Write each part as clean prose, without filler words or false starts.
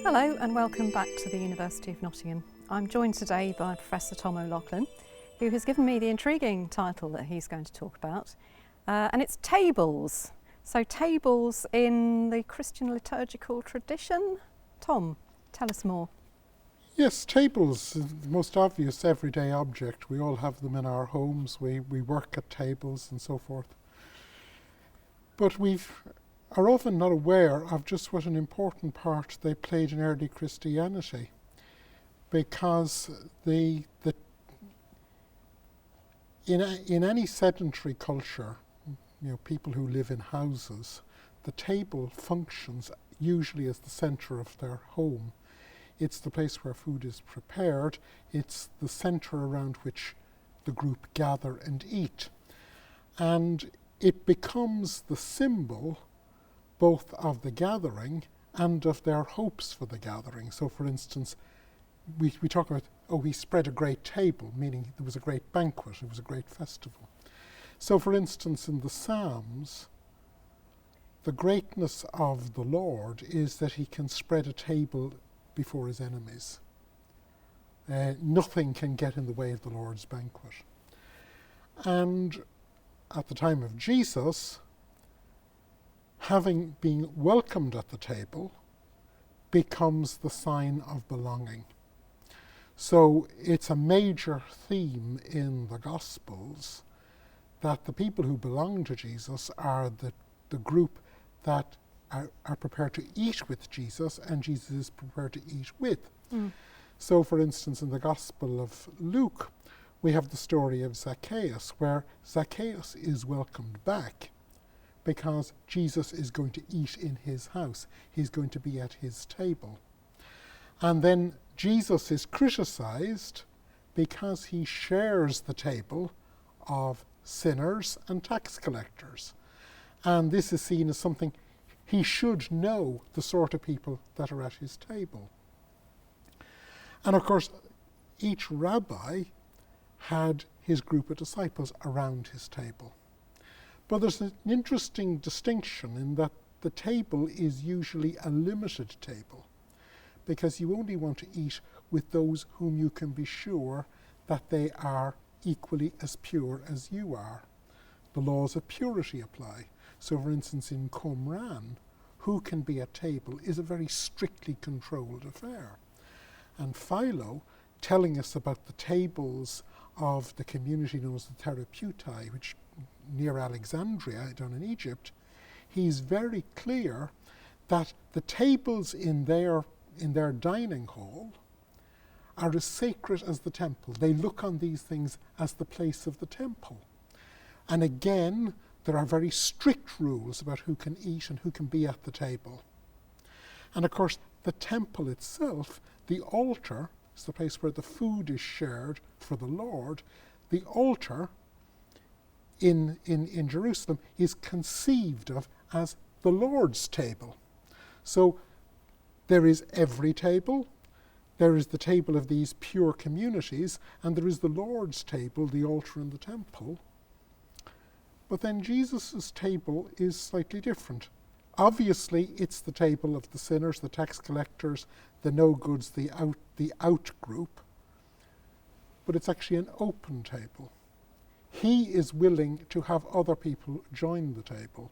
Hello and welcome back to the University of Nottingham. I'm joined today by Professor Tom O'Loughlin, who has given me the intriguing title that he's going to talk about, and it's tables. So tables in the Christian liturgical tradition. Tom, tell us more. Yes, tables, the most obvious everyday object. We all have them in our homes. We work at tables and so forth. But we are often not aware of just what an important part they played in early Christianity, because in any sedentary culture, people who live in houses, the table functions usually as the centre of their home. It's the place where food is prepared. It's the centre around which the group gather and eat. And it becomes the symbol both of the gathering and of their hopes for the gathering. So, for instance, we talk about, he spread a great table, meaning there was a great banquet, it was a great festival. So, for instance, in the Psalms, the greatness of the Lord is that he can spread a table before his enemies. Nothing can get in the way of the Lord's banquet. And at the time of Jesus, having been welcomed at the table becomes the sign of belonging. So it's a major theme in the Gospels that the people who belong to Jesus are the group that are prepared to eat with Jesus, and Jesus is prepared to eat with. So, for instance, in the Gospel of Luke, we have the story of Zacchaeus, where Zacchaeus is welcomed back because Jesus is going to eat in his house. He's going to be at his table. And then Jesus is criticized because he shares the table of sinners and tax collectors. And this is seen as something he should know, the sort of people that are at his table. And of course, each rabbi had his group of disciples around his table. But there's an interesting distinction in that the table is usually a limited table, because you only want to eat with those whom you can be sure that they are equally as pure as you are. The laws of purity apply. So, for instance, in Qumran, who can be at table is a very strictly controlled affair. And Philo, telling us about the tables of the community known as the Therapeutae, which near Alexandria, down in Egypt, he's very clear that the tables in their dining hall are as sacred as the temple. They look on these things as the place of the temple. And again, there are very strict rules about who can eat and who can be at the table. And of course, the temple itself, the altar, is the place where the food is shared for the Lord. The altar in Jerusalem is conceived of as the Lord's table. So there is every table, there is the table of these pure communities, and there is the Lord's table, the altar in the temple. But then Jesus' table is slightly different. Obviously, it's the table of the sinners, the tax collectors, the no-goods, the out group. But it's actually an open table. He is willing to have other people join the table.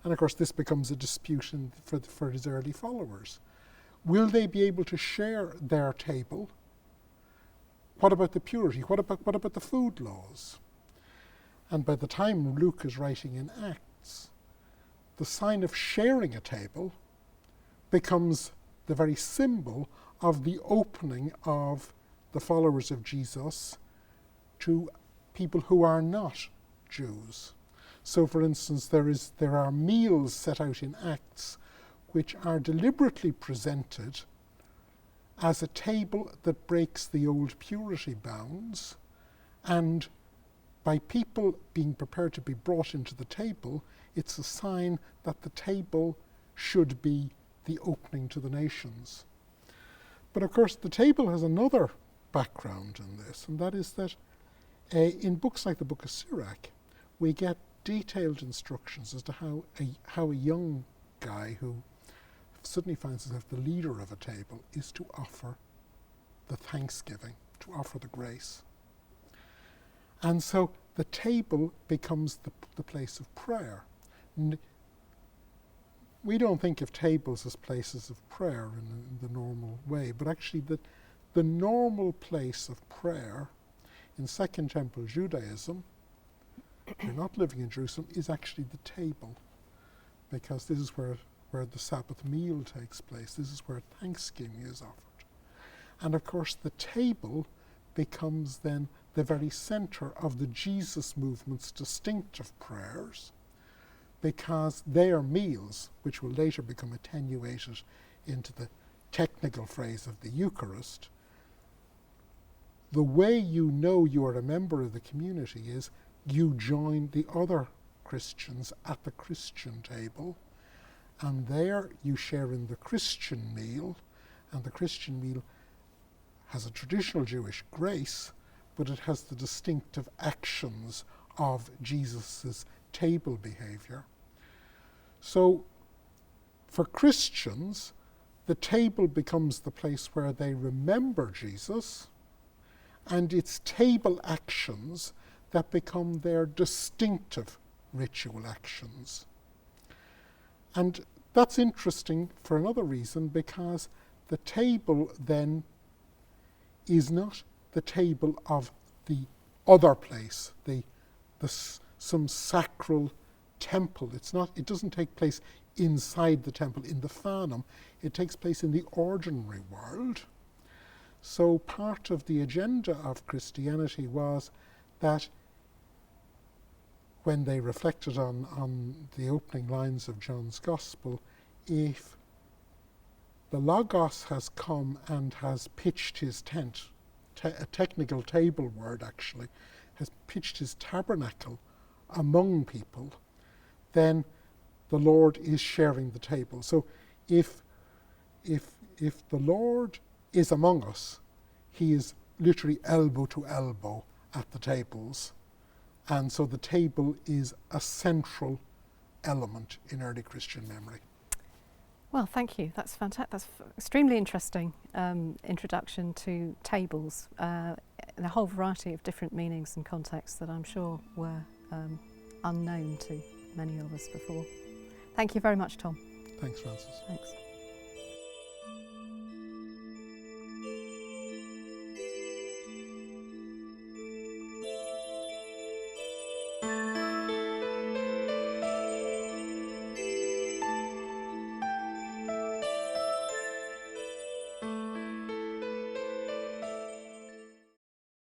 And of course, this becomes a dispute for his early followers. Will they be able to share their table? What about the purity? What about the food laws? And by the time Luke is writing in Acts, the sign of sharing a table becomes the very symbol of the opening of the followers of Jesus to people who are not Jews. So, for instance, there are meals set out in Acts which are deliberately presented as a table that breaks the old purity bounds, and by people being prepared to be brought into the table, it's a sign that the table should be the opening to the nations. But of course, the table has another background in this, and that is that in books like the Book of Sirach, we get detailed instructions as to how a young guy who suddenly finds himself the leader of a table, is to offer the thanksgiving, to offer the grace. And so the table becomes the place of prayer. We don't think of tables as places of prayer in the normal way, but actually the normal place of prayer in Second Temple Judaism, if you're not living in Jerusalem, is actually the table, because this is where the Sabbath meal takes place. This is where thanksgiving is offered. And of course the table becomes then the very centre of the Jesus movement's distinctive prayers, because they are meals which will later become attenuated into the technical phrase of the Eucharist. The way you know you are a member of the community is you join the other Christians at the Christian table, and there you share in the Christian meal, and the Christian meal has a traditional Jewish grace, but it has the distinctive actions of Jesus' table behaviour. So for Christians, the table becomes the place where they remember Jesus, and it's table actions that become their distinctive ritual actions. And that's interesting for another reason, because the table then is not the table of the other place, some sacral temple. It doesn't take place inside the temple in the Phanum. It takes place in the ordinary world. So part of the agenda of Christianity was that when they reflected on the opening lines of John's Gospel, if the Logos has come and has pitched his tent, a technical table word actually, has pitched his tabernacle among people, then the Lord is sharing the table. So if the Lord is among us, he is literally elbow to elbow at the tables. And so the table is a central element in early Christian memory. Well, thank you. That's fantastic. That's extremely interesting introduction to tables, and a whole variety of different meanings and contexts that I'm sure were unknown to many of us before. Thank you very much, Tom. Thanks, Francis. Thanks.